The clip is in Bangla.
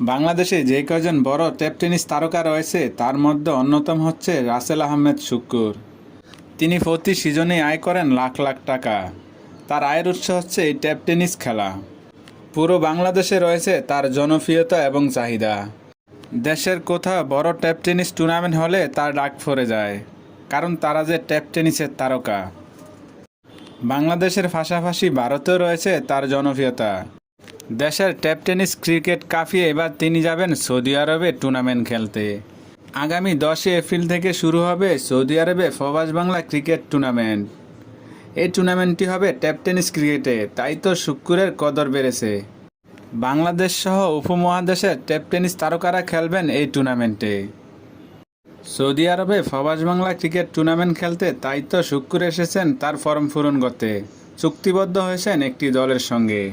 বাংলাদেশে যে কয়জন বড় টেপ টেনিস তারকা রয়েছে তার মধ্যে অন্যতম হচ্ছে রাসেল আহমেদ শুক্কুর। তিনি প্রতি সিজনে আয় করেন লাখ লাখ টাকা। তার আয়ের উৎস হচ্ছে এই টেপ টেনিস খেলা। পুরো বাংলাদেশে রয়েছে তার জনপ্রিয়তা এবং চাহিদা। দেশের কোথাও বড় টেপ টেনিস টুর্নামেন্ট হলে তার ডাক পড়ে যায়, কারণ তারা যে টেপ টেনিসের তারকা। বাংলাদেশের পাশাপাশি ভারতেও রয়েছে তার জনপ্রিয়তা। দেশের টেপ টেনিস ক্রিকেট কাঁপিয়ে এবার তিনি যাবেন সৌদি আরবে টুর্নামেন্ট খেলতে। আগামী 10 এপ্রিল থেকে শুরু হবে সৌদি আরবে প্রবাস বাংলা ক্রিকেট টুর্নামেন্ট। এই টুর্নামেন্টটি হবে টেপ টেনিস ক্রিকেটে, তাই তো শুক্কুরের কদর বেড়েছে। বাংলাদেশ সহ উপমহাদেশের টেপ টেনিস তারকারা খেলবেন এই টুর্নামেন্টে। সৌদি আরবে প্রবাস বাংলা ক্রিকেট টুর্নামেন্ট খেলতে, তাই তো শুক্কুর এসেছেন তার ফর্ম পূরণ করতে। চুক্তিবদ্ধ হয়েছেন একটি দলের সঙ্গে।